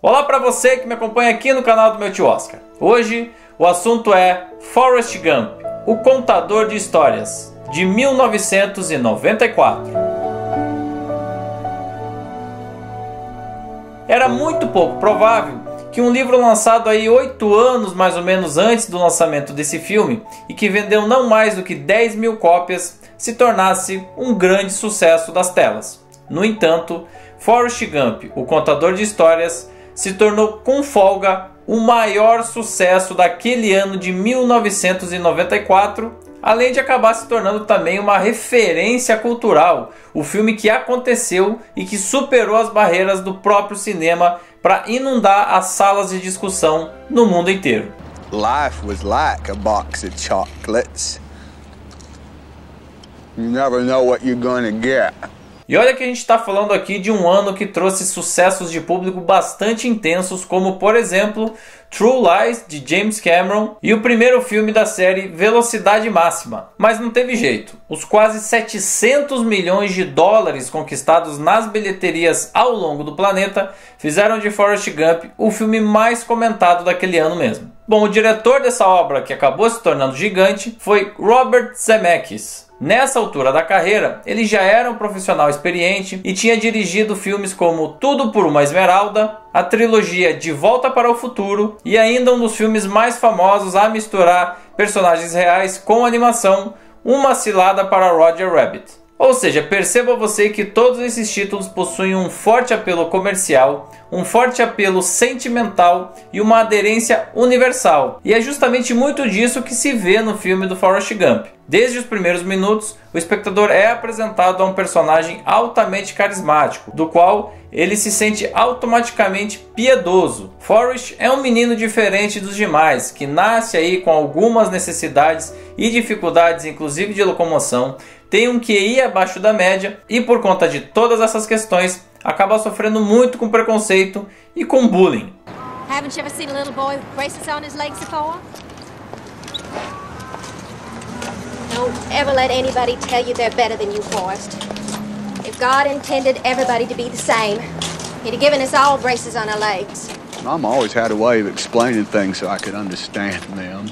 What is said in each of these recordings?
Olá para você que me acompanha aqui no canal do meu tio Oscar. Hoje o assunto é Forrest Gump, o contador de histórias, de 1994. Era muito pouco provável que um livro lançado aí 8 anos mais ou menos antes do lançamento desse filme e que vendeu não mais do que 10 mil cópias se tornasse um grande sucesso das telas. No entanto, Forrest Gump, o contador de histórias, se tornou com folga o maior sucesso daquele ano de 1994, além de acabar se tornando também uma referência cultural, o filme que aconteceu e que superou as barreiras do próprio cinema para inundar as salas de discussão no mundo inteiro. Life was like a box of chocolates. You never know what you're gonna get. E olha que a gente está falando aqui de um ano que trouxe sucessos de público bastante intensos, como por exemplo True Lies, de James Cameron, e o primeiro filme da série Velocidade Máxima. Mas não teve jeito. Os quase 700 milhões de dólares conquistados nas bilheterias ao longo do planeta fizeram de Forrest Gump o filme mais comentado daquele ano mesmo. Bom, o diretor dessa obra, que acabou se tornando gigante, foi Robert Zemeckis. Nessa altura da carreira, ele já era um profissional experiente e tinha dirigido filmes como Tudo por uma Esmeralda, a trilogia De Volta para o Futuro e ainda um dos filmes mais famosos a misturar personagens reais com animação, Uma Cilada para Roger Rabbit. Ou seja, perceba você que todos esses títulos possuem um forte apelo comercial, um forte apelo sentimental e uma aderência universal. E é justamente muito disso que se vê no filme do Forrest Gump. Desde os primeiros minutos, o espectador é apresentado a um personagem altamente carismático, do qual ele se sente automaticamente piedoso. Forrest é um menino diferente dos demais, que nasce aí com algumas necessidades e dificuldades, inclusive de locomoção, tem um QI abaixo da média e por conta de todas essas questões, acaba sofrendo muito com preconceito e com bullying. Haven't you ever seen a little boy with braces on his legs before? Don't ever let anybody tell you they're better than you, Forrest. If God intended everybody to be the same, He'd have given us all braces on our legs. Mom always had a way of explaining things so I could understand them.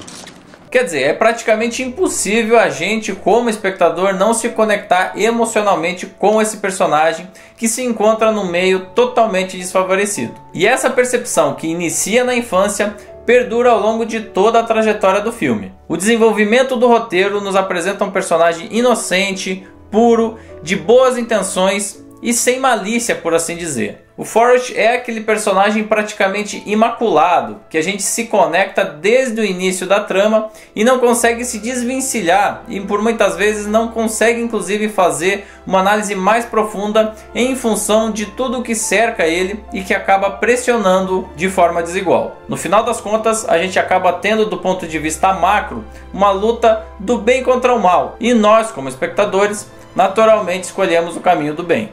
Quer dizer, é praticamente impossível a gente, como espectador, não se conectar emocionalmente com esse personagem que se encontra num meio totalmente desfavorecido. E essa percepção que inicia na infância perdura ao longo de toda a trajetória do filme. O desenvolvimento do roteiro nos apresenta um personagem inocente, puro, de boas intenções e sem malícia, por assim dizer. O Forrest é aquele personagem praticamente imaculado, que a gente se conecta desde o início da trama e não consegue se desvencilhar e por muitas vezes não consegue inclusive fazer uma análise mais profunda em função de tudo o que cerca ele e que acaba pressionando de forma desigual. No final das contas, a gente acaba tendo do ponto de vista macro uma luta do bem contra o mal e nós, como espectadores, naturalmente escolhemos o caminho do bem.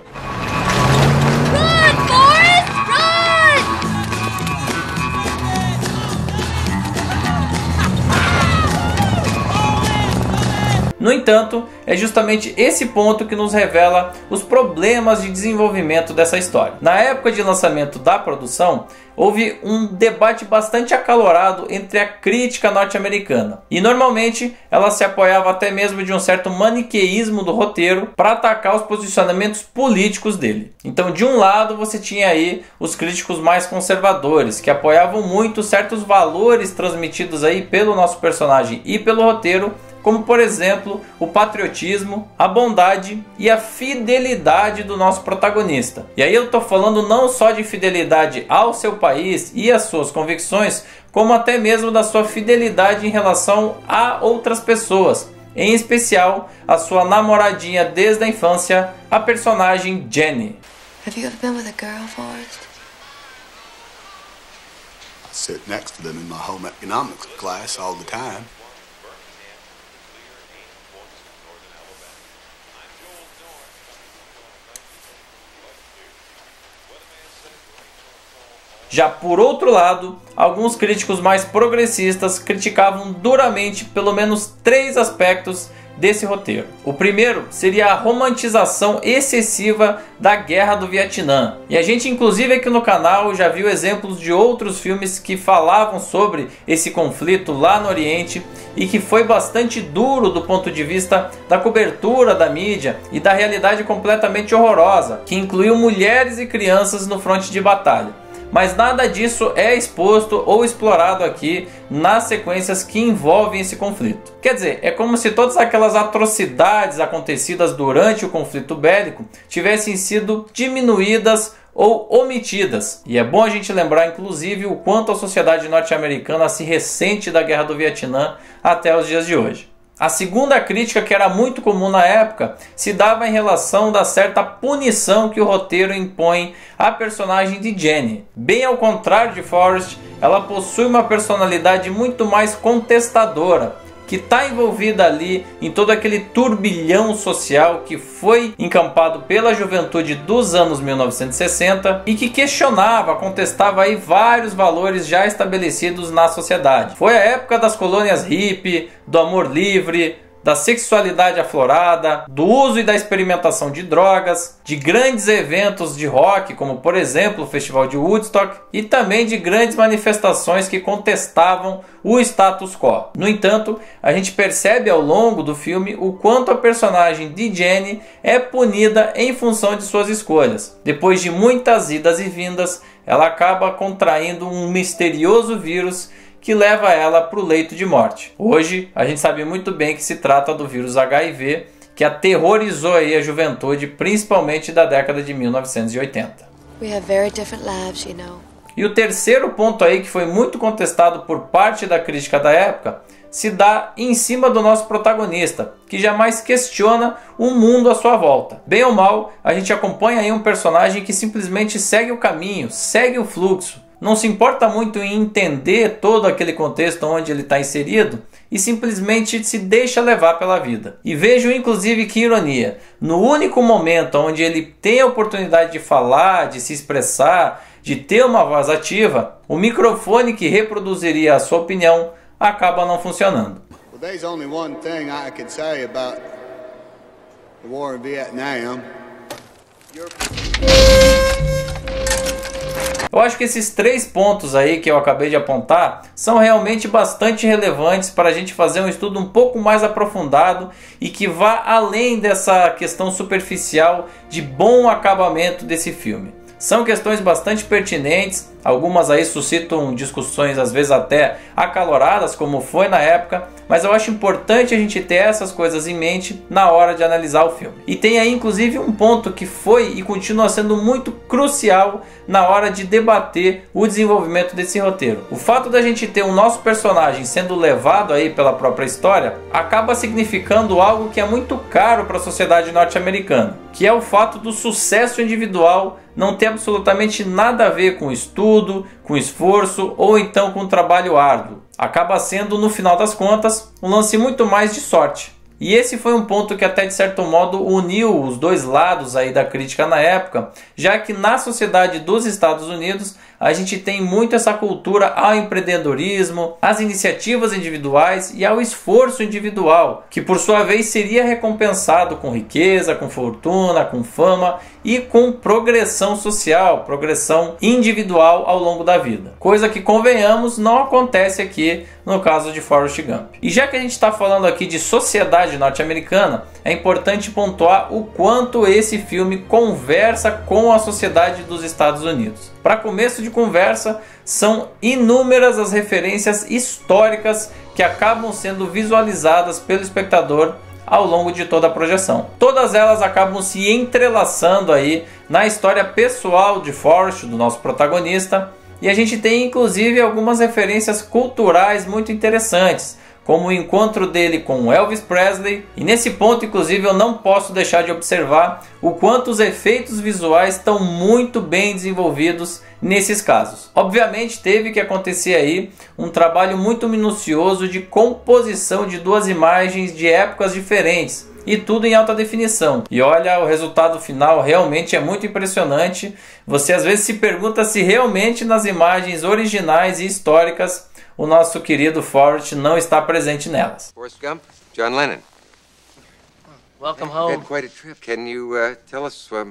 No entanto, é justamente esse ponto que nos revela os problemas de desenvolvimento dessa história. Na época de lançamento da produção, houve um debate bastante acalorado entre a crítica norte-americana. E normalmente ela se apoiava até mesmo de um certo maniqueísmo do roteiro para atacar os posicionamentos políticos dele. Então, de um lado, você tinha aí os críticos mais conservadores, que apoiavam muito certos valores transmitidos aí pelo nosso personagem e pelo roteiro, como por exemplo o patriotismo, a bondade e a fidelidade do nosso protagonista. E aí eu estou falando não só de fidelidade ao seu país e às suas convicções, como até mesmo da sua fidelidade em relação a outras pessoas, em especial a sua namoradinha desde a infância, a personagem Jenny. Have you ever been with a girl, Forrest? I sit next to them in my home economics class all the time. Já por outro lado, alguns críticos mais progressistas criticavam duramente pelo menos 3 aspectos desse roteiro. O primeiro seria a romantização excessiva da Guerra do Vietnã. E a gente inclusive aqui no canal já viu exemplos de outros filmes que falavam sobre esse conflito lá no Oriente e que foi bastante duro do ponto de vista da cobertura da mídia e da realidade completamente horrorosa, que incluiu mulheres e crianças no fronte de batalha. Mas nada disso é exposto ou explorado aqui nas sequências que envolvem esse conflito. Quer dizer, é como se todas aquelas atrocidades acontecidas durante o conflito bélico tivessem sido diminuídas ou omitidas. E é bom a gente lembrar, inclusive, o quanto a sociedade norte-americana se ressente da Guerra do Vietnã até os dias de hoje. A segunda crítica, que era muito comum na época, se dava em relação da certa punição que o roteiro impõe à personagem de Jenny. Bem ao contrário de Forrest, ela possui uma personalidade muito mais contestadora, que está envolvida ali em todo aquele turbilhão social que foi encampado pela juventude dos anos 1960 e que questionava, contestava aí vários valores já estabelecidos na sociedade. Foi a época das colônias hippie, do amor livre, da sexualidade aflorada, do uso e da experimentação de drogas, de grandes eventos de rock, como por exemplo o Festival de Woodstock, e também de grandes manifestações que contestavam o status quo. No entanto, a gente percebe ao longo do filme o quanto a personagem de Jenny é punida em função de suas escolhas. Depois de muitas idas e vindas, ela acaba contraindo um misterioso vírus que leva ela para o leito de morte. Hoje, a gente sabe muito bem que se trata do vírus HIV, que aterrorizou aí a juventude, principalmente da década de 1980. We have very different lives, you know. E o terceiro ponto aí, que foi muito contestado por parte da crítica da época, se dá em cima do nosso protagonista, que jamais questiona o mundo à sua volta. Bem ou mal, a gente acompanha aí um personagem que simplesmente segue o caminho, segue o fluxo, não se importa muito em entender todo aquele contexto onde ele está inserido e simplesmente se deixa levar pela vida. E vejo inclusive que ironia, no único momento onde ele tem a oportunidade de falar, de se expressar, de ter uma voz ativa, o microfone que reproduziria a sua opinião acaba não funcionando. Well, there's only one thing I can say about the war in Vietnam. Eu acho que esses 3 pontos aí que eu acabei de apontar são realmente bastante relevantes para a gente fazer um estudo um pouco mais aprofundado e que vá além dessa questão superficial de bom acabamento desse filme. São questões bastante pertinentes, algumas aí suscitam discussões às vezes até acaloradas, como foi na época, mas eu acho importante a gente ter essas coisas em mente na hora de analisar o filme. E tem aí inclusive um ponto que foi e continua sendo muito crucial na hora de debater o desenvolvimento desse roteiro. O fato da gente ter o nosso personagem sendo levado aí pela própria história acaba significando algo que é muito caro para a sociedade norte-americana, que é o fato do sucesso individual não ter absolutamente nada a ver com estudo, com esforço ou então com trabalho árduo. Acaba sendo, no final das contas, um lance muito mais de sorte. E esse foi um ponto que até de certo modo uniu os dois lados aí da crítica na época, já que na sociedade dos Estados Unidos a gente tem muito essa cultura ao empreendedorismo, às iniciativas individuais e ao esforço individual, que por sua vez seria recompensado com riqueza, com fortuna, com fama e com progressão social, progressão individual ao longo da vida. Coisa que, convenhamos, não acontece aqui no caso de Forrest Gump. E já que a gente está falando aqui de sociedade norte-americana, é importante pontuar o quanto esse filme conversa com a sociedade dos Estados Unidos. Para começo de conversa, são inúmeras as referências históricas que acabam sendo visualizadas pelo espectador ao longo de toda a projeção. Todas elas acabam se entrelaçando aí na história pessoal de Forrest, do nosso protagonista, e a gente tem inclusive algumas referências culturais muito interessantes, como o encontro dele com Elvis Presley, e nesse ponto inclusive eu não posso deixar de observar o quanto os efeitos visuais estão muito bem desenvolvidos nesses casos. Obviamente teve que acontecer aí um trabalho muito minucioso de composição de duas imagens de épocas diferentes, e tudo em alta definição. E olha, o resultado final realmente é muito impressionante. Você às vezes se pergunta se realmente nas imagens originais e históricas o nosso querido Forrest não está presente nelas. Forrest Gump, John Lennon. Welcome home. Had quite a trip. Can you tell us what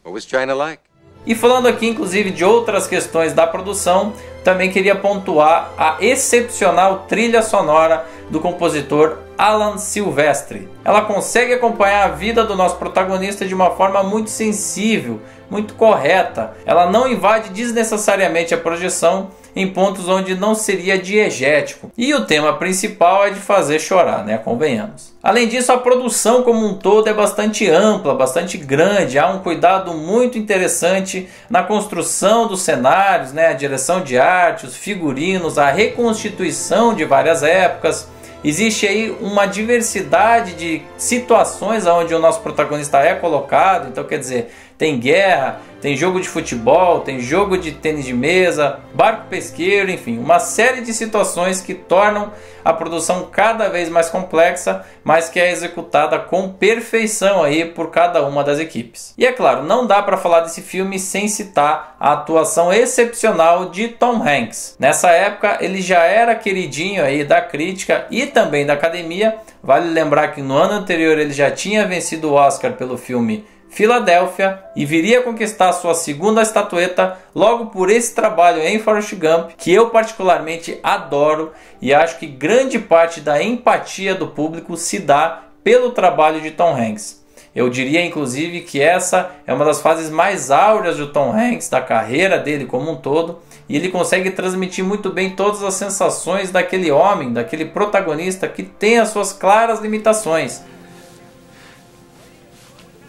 was China like? E falando aqui inclusive de outras questões da produção, também queria pontuar a excepcional trilha sonora do compositor Alan Silvestri. Ela consegue acompanhar a vida do nosso protagonista de uma forma muito sensível, muito correta. Ela não invade desnecessariamente a projeção em pontos onde não seria diegético. E o tema principal é de fazer chorar, né? Convenhamos. Além disso, a produção como um todo é bastante ampla, bastante grande. Há um cuidado muito interessante na construção dos cenários, né? A direção de arte, os figurinos, a reconstituição de várias épocas. Existe aí uma diversidade de situações onde o nosso protagonista é colocado. Então, quer dizer, tem guerra, tem jogo de futebol, tem jogo de tênis de mesa, barco pesqueiro, enfim, uma série de situações que tornam a produção cada vez mais complexa, mas que é executada com perfeição aí por cada uma das equipes. E é claro, não dá para falar desse filme sem citar a atuação excepcional de Tom Hanks. Nessa época ele já era queridinho aí da crítica e também da academia. Vale lembrar que no ano anterior ele já tinha vencido o Oscar pelo filme Filadélfia e viria a conquistar sua segunda estatueta logo por esse trabalho em Forrest Gump, que eu particularmente adoro e acho que grande parte da empatia do público se dá pelo trabalho de Tom Hanks. Eu diria inclusive que essa é uma das fases mais áureas do Tom Hanks, da carreira dele como um todo, e ele consegue transmitir muito bem todas as sensações daquele homem, daquele protagonista que tem as suas claras limitações.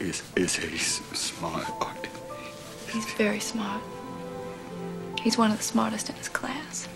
Is he smart? He's very smart. He's one of the smartest in his class.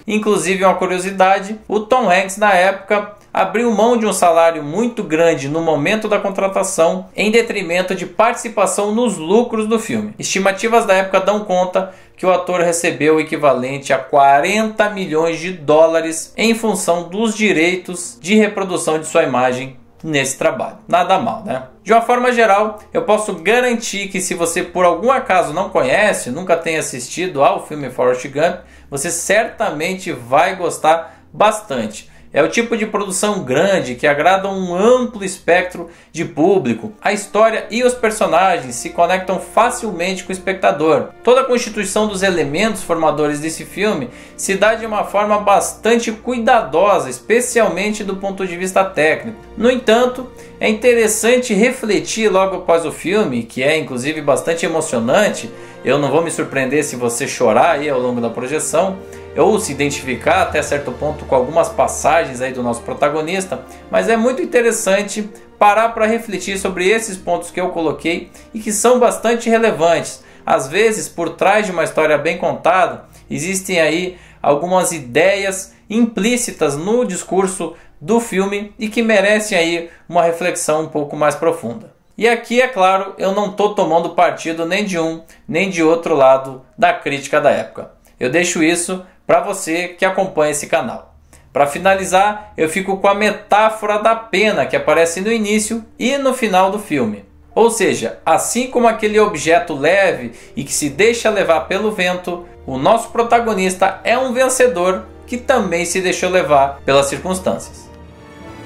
Inclusive, uma curiosidade, o Tom Hanks na época abriu mão de um salário muito grande no momento da contratação em detrimento de participação nos lucros do filme. Estimativas da época dão conta que o ator recebeu o equivalente a 40 milhões de dólares em função dos direitos de reprodução de sua imagem nesse trabalho. Nada mal, né? De uma forma geral, eu posso garantir que se você por algum acaso não conhece, nunca tenha assistido ao filme Forrest Gump, você certamente vai gostar bastante. É o tipo de produção grande que agrada um amplo espectro de público. A história e os personagens se conectam facilmente com o espectador. Toda a constituição dos elementos formadores desse filme se dá de uma forma bastante cuidadosa, especialmente do ponto de vista técnico. No entanto, é interessante refletir logo após o filme, que é inclusive bastante emocionante. Eu não vou me surpreender se você chorar aí ao longo da projeção, ou se identificar até certo ponto com algumas passagens aí do nosso protagonista, mas é muito interessante parar para refletir sobre esses pontos que eu coloquei e que são bastante relevantes. Às vezes, por trás de uma história bem contada, existem aí algumas ideias implícitas no discurso do filme e que merecem aí uma reflexão um pouco mais profunda. E aqui, é claro, eu não estou tomando partido nem de um nem de outro lado da crítica da época. Eu deixo isso para você que acompanha esse canal. Para finalizar, eu fico com a metáfora da pena que aparece no início e no final do filme. Ou seja, assim como aquele objeto leve e que se deixa levar pelo vento, o nosso protagonista é um vencedor que também se deixou levar pelas circunstâncias.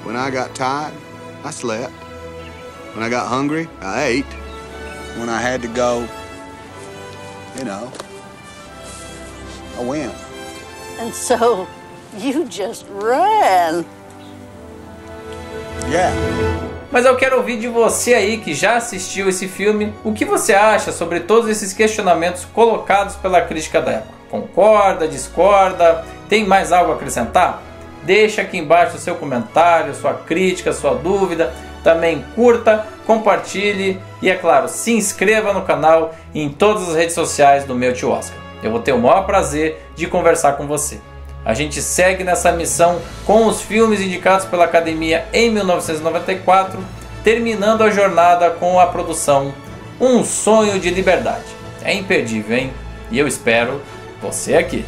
When I got tired, I slept. When I got hungry, I ate. When I had to go, I went. And so, you just ran. Yeah. Mas eu quero ouvir de você aí que já assistiu esse filme, o que você acha sobre todos esses questionamentos colocados pela crítica da época. Concorda, discorda, tem mais algo a acrescentar? Deixa aqui embaixo o seu comentário, sua crítica, sua dúvida. Também curta, compartilhe e, é claro, se inscreva no canal e em todas as redes sociais do meu tio Oscar. Eu vou ter o maior prazer de conversar com você. A gente segue nessa missão com os filmes indicados pela Academia em 1994, terminando a jornada com a produção Um Sonho de Liberdade. É imperdível, hein? E eu espero você aqui.